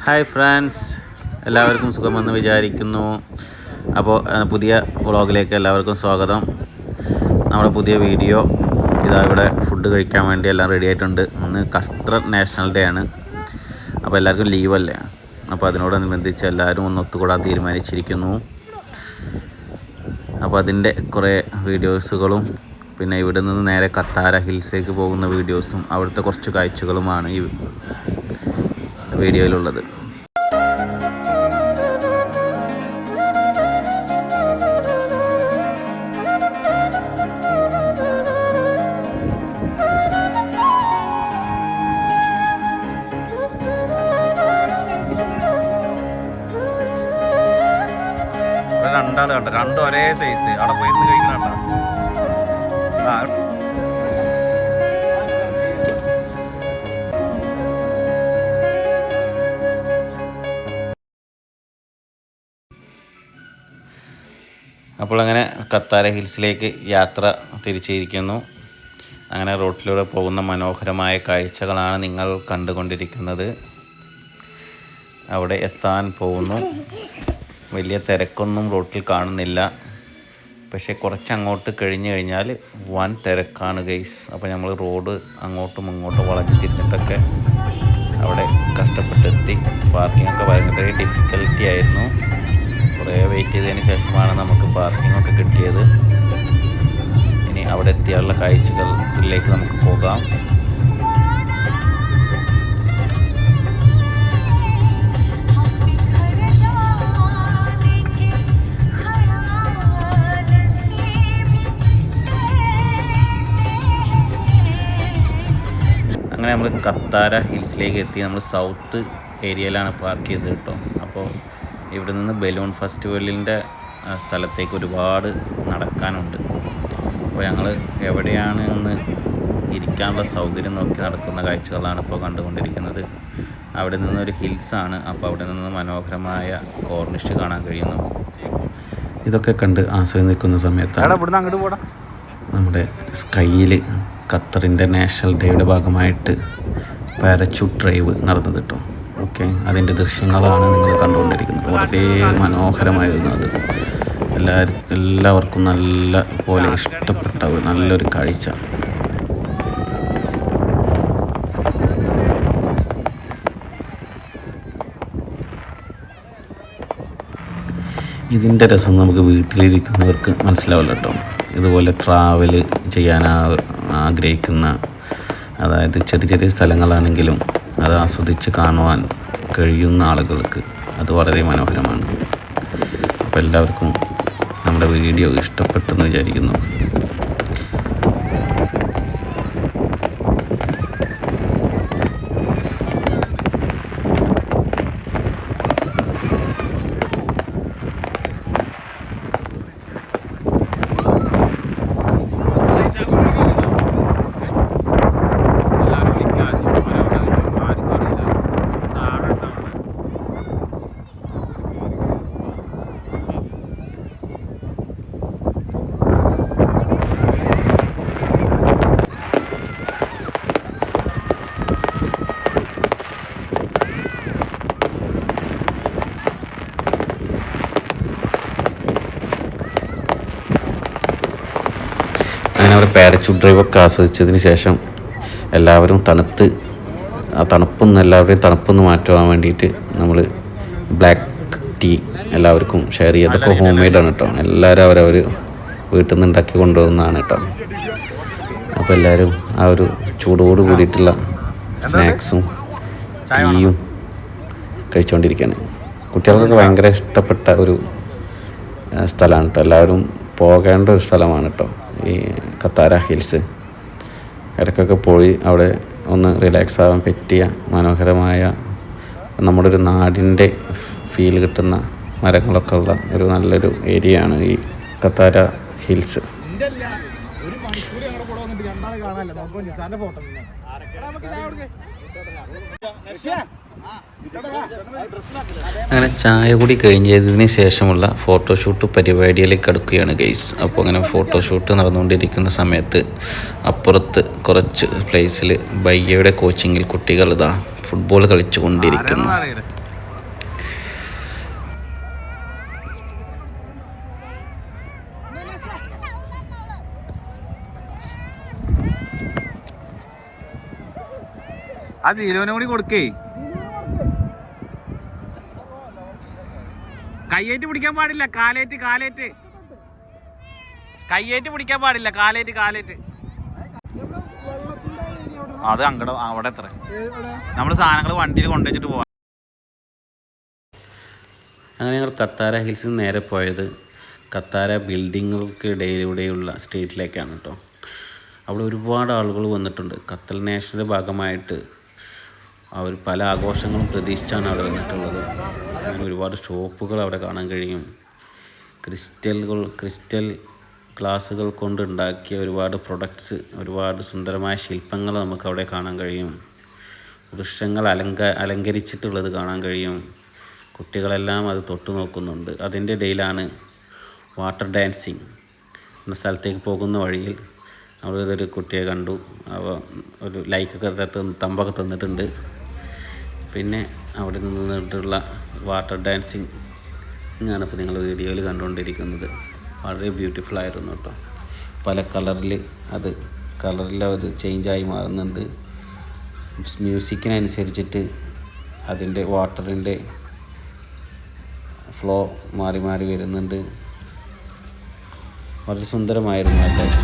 Hi friends, എല്ലാവർക്കും സുഖമെന്ന് വിചാരിക്കുന്നു. അപ്പോൾ പുതിയ വ്ളോഗിലേക്ക് എല്ലാവർക്കും സ്വാഗതം. നമ്മുടെ പുതിയ വീഡിയോ ഇതാ ഇവിടെ ഫുഡ് കഴിക്കാൻ വേണ്ടി എല്ലാം റെഡി ആയിട്ടുണ്ട്. ഇന്ന് കസ്ത്രത്ത് നാഷണൽ ഡേ ആണ്. അപ്പോൾ എല്ലാവർക്കും ലീവല്ലേ, അപ്പോൾ അതിനോടനുബന്ധിച്ച് എല്ലാവരും ഒന്ന് ഒത്തുകൂടാൻ തീരുമാനിച്ചിരിക്കുന്നു. അപ്പോൾ അതിൻ്റെ കുറേ വീഡിയോസുകളും പിന്നെ ഇവിടെ നിന്ന് നേരെ കത്താര ഹിൽസിലേക്ക് പോകുന്ന വീഡിയോസും അവിടുത്തെ കുറച്ച് കാഴ്ചകളുമാണ് ഈ വീഡിയോയിലുള്ളത്. രണ്ടാൾ കണ്ട രണ്ടും ഒരേ സൈസ് അവിടെ പോയി കഴിക്കണ. അപ്പോൾ അങ്ങനെ കത്താര ഹിൽസിലേക്ക് യാത്ര തിരിച്ചിരിക്കുന്നു. അങ്ങനെ റോട്ടിലൂടെ പോകുന്ന മനോഹരമായ കാഴ്ചകളാണ് നിങ്ങൾ കണ്ടുകൊണ്ടിരിക്കുന്നത്. അവിടെ എത്താൻ പോകുന്നു. വലിയ തിരക്കൊന്നും റോട്ടിൽ കാണുന്നില്ല, പക്ഷേ കുറച്ചങ്ങോട്ട് കഴിഞ്ഞ് കഴിഞ്ഞാൽ വൻ തിരക്കാണ് ഗൈസ്. അപ്പോൾ നമ്മൾ റോഡ് അങ്ങോട്ടും ഇങ്ങോട്ടും വളഞ്ഞ് തിരിഞ്ഞിട്ടൊക്കെ അവിടെ കഷ്ടപ്പെട്ടെത്തി. പാർക്കിങ്ങൊക്കെ ഭയങ്കര ഡിഫിക്കൽറ്റി ആയിരുന്നു. കുറേ വെയിറ്റ് ചെയ്തതിന് ശേഷമാണ് നമുക്ക് പാർക്കിങ്ങൊക്കെ കിട്ടിയത്. ഇനി അവിടെ എത്തിയാലുള്ള കാഴ്ചകളിലേക്ക് നമുക്ക് പോകാം. അങ്ങനെ നമ്മൾ കത്താര ഹിൽസിലേക്ക് എത്തി. നമ്മൾ സൗത്ത് ഏരിയയിലാണ് പാർക്ക് ചെയ്തത് കേട്ടോ. അപ്പോൾ ഇവിടെ നിന്ന് ബലൂൺ ഫെസ്റ്റിവലിൻ്റെ സ്ഥലത്തേക്ക് ഒരുപാട് നടക്കാനുണ്ട്. അപ്പോൾ ഞങ്ങൾ എവിടെയാണ് ഒന്ന് ഇരിക്കാനുള്ള സൗകര്യം നോക്കി നടക്കുന്ന കാഴ്ചകളാണ് ഇപ്പോൾ കണ്ടുകൊണ്ടിരിക്കുന്നത്. അവിടെ നിന്നൊരു ഹിൽസാണ്. അപ്പോൾ അവിടെ നിന്ന് മനോഹരമായ കോർണിഷ് കാണാൻ കഴിയുന്നു. ഇതൊക്കെ കണ്ട് ആസ്വദിക്കുന്ന സമയത്താണ് നമ്മുടെ സ്കൈയിൽ ഖത്തറിൻ്റെ നാഷണൽ ഡേയുടെ ഭാഗമായിട്ട് പാരച്യൂട്ട് ഡ്രൈവ് നടന്നത് കേട്ടോ. ഓക്കെ, അതിൻ്റെ ദൃശ്യങ്ങളാണ് നിങ്ങൾ കണ്ടുകൊണ്ടിരിക്കുന്നത്. വളരെ മനോഹരമായിരുന്നു അത്. എല്ലാവർക്കും നല്ല പോലെ ഇഷ്ടപ്പെട്ട നല്ലൊരു കാഴ്ച. ഇതിൻ്റെ രസം നമുക്ക് വീട്ടിലിരിക്കുന്നവർക്ക് മനസ്സിലാവില്ല കേട്ടോ. ഇതുപോലെ ട്രാവൽ ചെയ്യാൻ ആഗ്രഹിക്കുന്ന, അതായത് ചെറിയ ചെറിയ സ്ഥലങ്ങളാണെങ്കിലും അത് ആസ്വദിച്ച് കാണുവാൻ കഴിയുന്ന ആളുകൾക്ക് അത് വളരെ മനോഹരമാണ്. അപ്പോൾ എല്ലാവർക്കും നമ്മുടെ വീഡിയോ ഇഷ്ടപ്പെട്ടെന്ന് വിചാരിക്കുന്നു. അങ്ങനെ അവിടെ പാരച്യൂട്ട് ഡ്രൈവൊക്കെ ആസ്വദിച്ചതിന് ശേഷം എല്ലാവരും എല്ലാവരുടെയും തണുപ്പൊന്ന് മാറ്റുവാൻ വേണ്ടിയിട്ട് നമ്മൾ ബ്ലാക്ക് ടീ എല്ലാവർക്കും ഷെയർ ചെയ്ത്. അതൊക്കെ ഹോം മെയ്ഡാണ് കേട്ടോ. എല്ലാവരും അവരവർ വീട്ടിൽ നിന്ന് ഉണ്ടാക്കി കൊണ്ടുവന്നതാണ് കേട്ടോ. അപ്പോൾ എല്ലാവരും ആ ഒരു ചൂടോട് കൂടിയിട്ടുള്ള സ്നാക്സും ടീയും കഴിച്ചുകൊണ്ടിരിക്കുകയാണ്. കുട്ടികൾക്കൊക്കെ ഭയങ്കര ഇഷ്ടപ്പെട്ട ഒരു സ്ഥലമാണ് കേട്ടോ. എല്ലാവരും പോകേണ്ട ഒരു സ്ഥലമാണ് കേട്ടോ ഈ കത്താര ഹിൽസ്. ഇടയ്ക്കൊക്കെ പോയി അവിടെ ഒന്ന് റിലാക്സ് ആവാൻ പറ്റിയ മനോഹരമായ നമ്മുടെ ഒരു നാടിൻ്റെ ഫീൽ കിട്ടുന്ന മരങ്ങളൊക്കെ ഉള്ള ഒരു നല്ലൊരു ഏരിയയാണ് ഈ കത്താര ഹിൽസ്. അങ്ങനെ ചായ കൂടി കഴിഞ്ഞതിന് ശേഷമുള്ള ഫോട്ടോഷൂട്ട് പരിപാടിയിലേക്ക് അടുക്കുകയാണ് ഗൈസ്. അപ്പോൾ അങ്ങനെ ഫോട്ടോഷൂട്ട് നടന്നുകൊണ്ടിരിക്കുന്ന സമയത്ത് അപ്പുറത്ത് കുറച്ച് പ്ലേസിൽ ബയ്യയുടെ കോച്ചിങ്ങിൽ കുട്ടികൾ ഇതാ ഫുട്ബോൾ കളിച്ചു കൊണ്ടിരിക്കുന്നു. ആ സീലോനും കൂടി കൊടുക്കേ. കയ്യേറ്റ് പിടിക്കാൻ പാടില്ല, കാലേറ്റ് കാലേറ്റ്. കയ്യേറ്റ് പിടിക്കാൻ പാടില്ല, കാലേറ്റ് കാലേറ്റ്. അത് അങ്ങടെ അവിടെ എത്ര നമ്മൾ സാധനങ്ങൾ വണ്ടിയിൽ കൊണ്ടുവച്ചിട്ട് പോവാം. അങ്ങനെ ഞങ്ങൾ കത്താര ഹിൽസിൽ നിന്ന് നേരെ പോയത് കത്താര ബിൽഡിങ്ങുകൾക്കിടയിലൂടെയുള്ള സ്ട്രീറ്റിലേക്കാണ് കേട്ടോ. അവിടെ ഒരുപാട് ആളുകൾ വന്നിട്ടുണ്ട്. ഖത്തർ നാഷണലിൻ്റെ ഭാഗമായിട്ട് അവർ പല ആഘോഷങ്ങളും പ്രതീക്ഷിച്ചാണ് അവിടെ വന്നിട്ടുള്ളത്. അങ്ങനെ ഒരുപാട് ഷോപ്പുകൾ അവിടെ കാണാൻ കഴിയും. ക്രിസ്റ്റൽ ഗ്ലാസുകൾ കൊണ്ടുണ്ടാക്കിയ ഒരുപാട് പ്രൊഡക്ട്സ്, ഒരുപാട് സുന്ദരമായ ശില്പങ്ങൾ നമുക്കവിടെ കാണാൻ കഴിയും. വൃക്ഷങ്ങൾ അലങ്കരിച്ചിട്ടുള്ളത് കാണാൻ കഴിയും. കുട്ടികളെല്ലാം അത് തൊട്ടു നോക്കുന്നുണ്ട്. അതിൻ്റെ ഇടയിലാണ് വാട്ടർ ഡാൻസിങ് എന്ന സ്ഥലത്തേക്ക് പോകുന്ന വഴിയിൽ നമ്മളിതൊരു കുട്ടിയെ കണ്ടു. അവ ഒരു ലൈക്കൊക്കെ തമ്പൊക്കെ തന്നിട്ടുണ്ട്. പിന്നെ അവിടെ നിന്നിട്ടുള്ള വാട്ടർ ഡാൻസിങ് ഞാനിപ്പോൾ നിങ്ങൾ വീഡിയോയിൽ കണ്ടുകൊണ്ടിരിക്കുന്നത്. വളരെ ബ്യൂട്ടിഫുൾ ആയിരുന്നു കേട്ടോ. പല കളറിൽ അത് ചേഞ്ചായി മാറുന്നുണ്ട്. മ്യൂസിക്കിനനുസരിച്ചിട്ട് അതിൻ്റെ വാട്ടറിൻ്റെ ഫ്ലോ മാറി മാറി വരുന്നുണ്ട്. വളരെ സുന്ദരമായിരുന്നു ആ കാഴ്ച.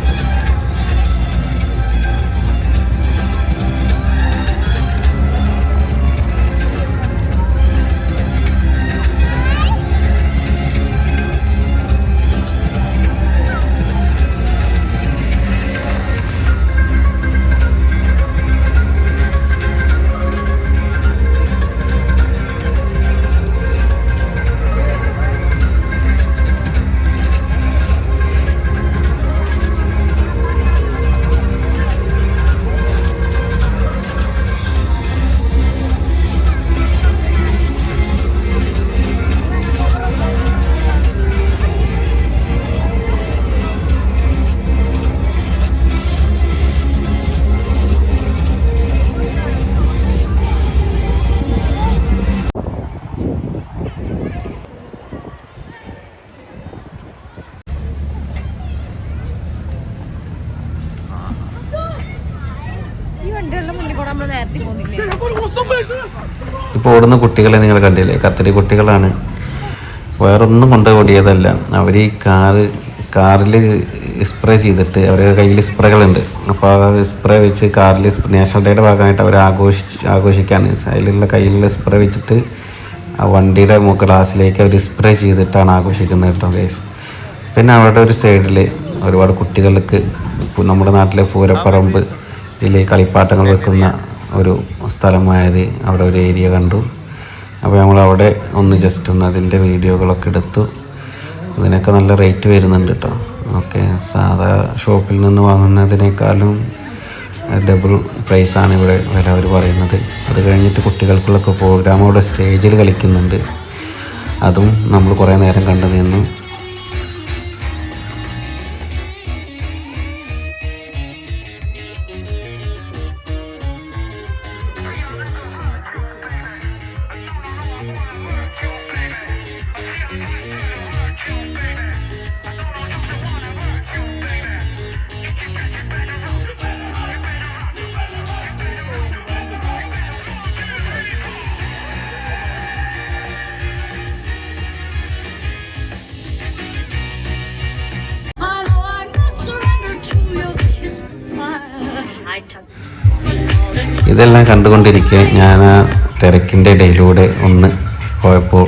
ഇപ്പോൾ ഓടുന്ന കുട്ടികളെ നിങ്ങൾ കണ്ടില്ലേ? ഖത്തറി കുട്ടികളാണ്, വേറൊന്നും കൊണ്ട് ഓടിയതല്ല. അവർ ഈ കാറിൽ സ്പ്രേ ചെയ്തിട്ട് അവരുടെ കയ്യിൽ സ്പ്രേകളുണ്ട്. അപ്പോൾ ആ സ്പ്രേ വെച്ച് കാറിൽ നാഷണൽ ഡേയുടെ ഭാഗമായിട്ട് അവർ ആഘോഷിക്കാൻ അതിലുള്ള കയ്യിലുള്ള സ്പ്രേ വെച്ചിട്ട് ആ വണ്ടിയുടെ ഗ്ലാസ്സിലേക്ക് അവർ സ്പ്രേ ചെയ്തിട്ടാണ് ആഘോഷിക്കുന്നത് കേട്ടോ ഗൈസ്. പിന്നെ അവരുടെ ഒരു സൈഡിൽ ഒരുപാട് കുട്ടികൾക്ക് നമ്മുടെ നാട്ടിലെ പൂരപ്പറമ്പ് ഇതിൽ കളിപ്പാട്ടങ്ങൾ വെക്കുന്ന ഒരു സ്ഥലമായത് അവിടെ ഒരു ഏരിയ കണ്ടു. അപ്പോൾ നമ്മളവിടെ ഒന്ന് ജസ്റ്റ് ഒന്ന് അതിൻ്റെ വീഡിയോകളൊക്കെ എടുത്തു. അതിനൊക്കെ നല്ല റേറ്റ് വരുന്നുണ്ട് കേട്ടോ. ഓക്കെ, സാധാ ഷോപ്പിൽ നിന്ന് വാങ്ങുന്നതിനേക്കാളും ഡബിൾ പ്രൈസാണ് ഇവിടെ വില അവർ പറയുന്നത്. അത് കഴിഞ്ഞിട്ട് കുട്ടികൾക്കുള്ളൊക്കെ പ്രോഗ്രാം അവിടെ സ്റ്റേജിൽ കളിക്കുന്നുണ്ട്. അതും നമ്മൾ കുറേ നേരം കണ്ടു നിന്നു. ഇതെല്ലാം കണ്ടുകൊണ്ടിരിക്കെ ഞാൻ ആ തിരക്കിൻ്റെ ഇടയിലൂടെ ഒന്ന് പോയപ്പോൾ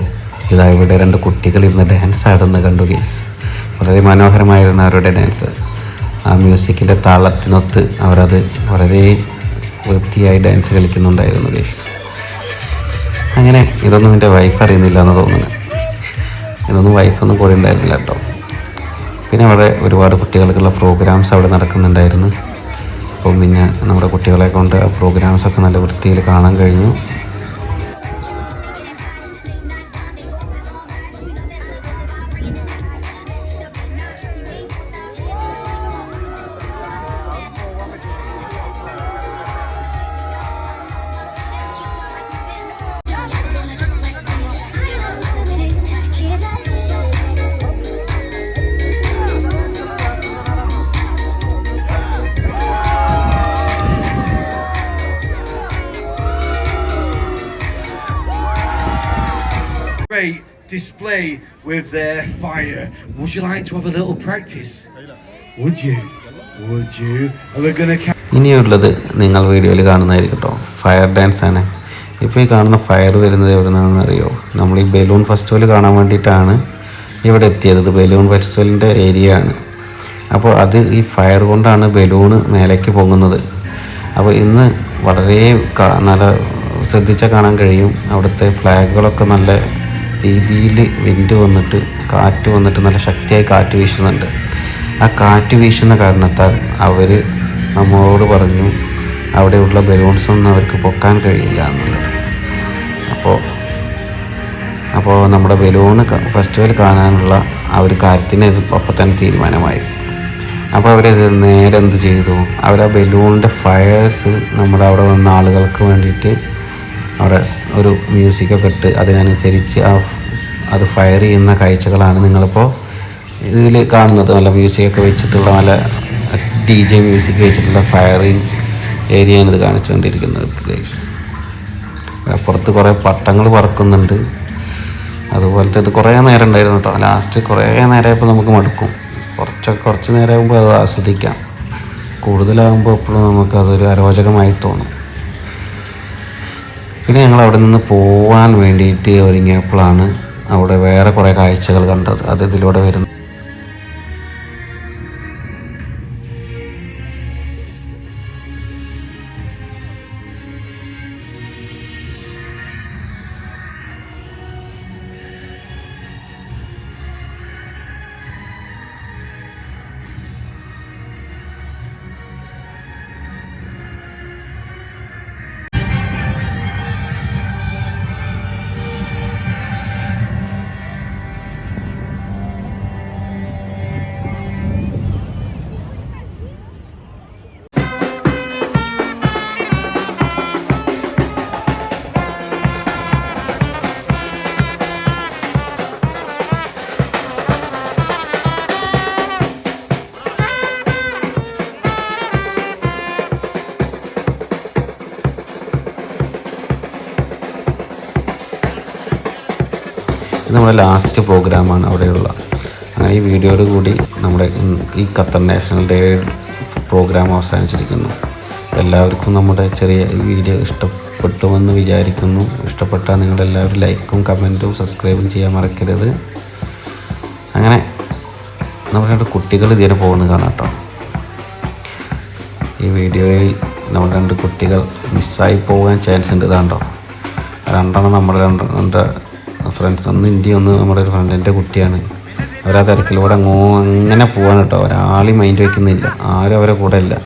ഇതാ ഇവിടെ രണ്ട് കുട്ടികൾ ഇന്ന് ഡാൻസ് ആടുന്നത് കണ്ടു ഗേസ്. വളരെ മനോഹരമായിരുന്നു അവരുടെ ഡാൻസ്. ആ മ്യൂസിക്കിൻ്റെ താളത്തിനൊത്ത് അവരത് വളരെ വൃത്തിയായി ഡാൻസ് കളിക്കുന്നുണ്ടായിരുന്നു ഗേസ്. അങ്ങനെ ഇതൊന്നും എൻ്റെ വൈഫ് അറിയുന്നില്ല എന്ന് തോന്നുന്നു. ഇതൊന്നും വൈഫൊന്നും കൂടെ ഉണ്ടായിരുന്നില്ല കേട്ടോ. പിന്നെ അവിടെ ഒരുപാട് കുട്ടികൾക്കുള്ള പ്രോഗ്രാംസ് അവിടെ നടക്കുന്നുണ്ടായിരുന്നു. അപ്പം പിന്നെ നമ്മുടെ കുട്ടികളെ കൊണ്ട് ആ പ്രോഗ്രാംസൊക്കെ നല്ല വൃത്തിയിൽ കാണാൻ കഴിഞ്ഞു. Great display with their fire. Would you like to have a little practice? Would you? Would you? And we're gonna. ഇനിയുള്ളത് നിങ്ങൾ വീഡിയോയിൽ കാണുന്നതായിരിക്കും കേട്ടോ. ഫയർ ഡാൻസ് ആണ്. ഇപ്പോൾ ഈ കാണുന്ന ഫയർ വരുന്നത് എവിടെ നിന്നാണെന്ന് അറിയോ? നമ്മൾ ഈ ബലൂൺ ഫെസ്റ്റിവൽ കാണാൻ വേണ്ടിയിട്ടാണ് ഇവിടെ എത്തിയത്. ഇത് ബലൂൺ ഫെസ്റ്റിവലിൻ്റെ ഏരിയ ആണ്. അപ്പോൾ അത് ഈ ഫയർ കൊണ്ടാണ് ബലൂണ് മേലേക്ക് പൊങ്ങുന്നത്. അപ്പോൾ ഇന്ന് വളരെ നല്ല ശ്രദ്ധിച്ചാൽ കാണാൻ കഴിയും. അവിടുത്തെ ഫ്ലാഗുകളൊക്കെ നല്ല രീതിയിൽ വിൻഡ് വന്നിട്ട് കാറ്റ് വന്നിട്ട് നല്ല ശക്തിയായി കാറ്റ് വീശുന്നുണ്ട്. ആ കാറ്റ് വീശുന്ന കാരണത്താൽ അവർ നമ്മളോട് പറഞ്ഞു അവിടെയുള്ള ബലൂൺസൊന്നും അവർക്ക് പൊക്കാൻ കഴിയില്ല എന്നുള്ളത്. അപ്പോൾ നമ്മുടെ ബലൂണ് ഫെസ്റ്റിവൽ കാണാനുള്ള ആ ഒരു കാര്യത്തിന് അപ്പം തന്നെ തീരുമാനമായി. അപ്പോൾ അവരത് നേരെ എന്ത് ചെയ്തു, അവർ ആ ബലൂണിൻ്റെ ഫയേഴ്സ് നമ്മുടെ അവിടെ വന്ന ആളുകൾക്ക് വേണ്ടിയിട്ട് അവിടെ ഒരു മ്യൂസിക്കൊക്കെ ഇട്ട് അതിനനുസരിച്ച് അത് ഫയർ ചെയ്യുന്ന കാഴ്ചകളാണ് നിങ്ങളിപ്പോൾ ഇതിൽ കാണുന്നത്. നല്ല മ്യൂസിക്കൊക്കെ വെച്ചിട്ടുള്ള നല്ല DJ മ്യൂസിക് വെച്ചിട്ടുള്ള ഫയറിങ് ഏരിയയാണ് ഇത് കാണിച്ചുകൊണ്ടിരിക്കുന്നത്. അപ്പുറത്ത് കുറേ പട്ടങ്ങൾ പറക്കുന്നുണ്ട്. അതുപോലത്തെ ഇത് കുറേ നേരം ഉണ്ടായിരുന്നു കേട്ടോ. ലാസ്റ്റ് കുറേ നേരമായപ്പോൾ നമുക്ക് മടുക്കും. കുറച്ച് നേരമാകുമ്പോൾ അത് ആസ്വദിക്കാം. കൂടുതലാകുമ്പോൾ എപ്പോഴും നമുക്കതൊരു അരോചകമായി തോന്നും. പിന്നെ ഞങ്ങൾ അവിടെ നിന്ന് പോവാൻ വേണ്ടിയിട്ട് ഒരുങ്ങിയപ്പോഴാണ് അവിടെ വേറെ കുറേ കാഴ്ചകൾ കണ്ടത്. അത് ഇതിലൂടെ വരുന്നു. നമ്മുടെ ലാസ്റ്റ് പ്രോഗ്രാമാണ് അവിടെയുള്ള. ഈ വീഡിയോയോട് കൂടി നമ്മുടെ ഈ ഖത്തർ നാഷണൽ ഡേ പ്രോഗ്രാം അവസാനിച്ചിരിക്കുന്നു. എല്ലാവർക്കും നമ്മുടെ ചെറിയ വീഡിയോ ഇഷ്ടപ്പെട്ടുവെന്ന് വിചാരിക്കുന്നു. ഇഷ്ടപ്പെട്ടാൽ നിങ്ങളെല്ലാവരും ലൈക്കും കമൻറ്റും സബ്സ്ക്രൈബും ചെയ്യാൻ മറക്കരുത്. അങ്ങനെ നമ്മുടെ രണ്ട് കുട്ടികൾ ഇതിനെ പോകുന്നത് കാണാം കേട്ടോ. ഈ വീഡിയോയിൽ നമ്മുടെ രണ്ട് കുട്ടികൾ മിസ്സായി പോകാൻ ചാൻസ് ഉണ്ട്. ഇതാണ്ടോ രണ്ടെണ്ണം നമ്മുടെ രണ്ട് ഫ്രണ്ട്സ്. ഒന്ന് ഇന്ത്യ, ഒന്ന് നമ്മുടെ ഒരു ഫ്രണ്ടിൻ്റെ കുട്ടിയാണ്. അവരാ തിരക്കിലൂടെ അങ്ങനെ പോവാണ് കേട്ടോ. ഒരാളെയും മൈൻഡ് വയ്ക്കുന്നില്ല. ആരും അവരെ കൂടെ ഇല്ല.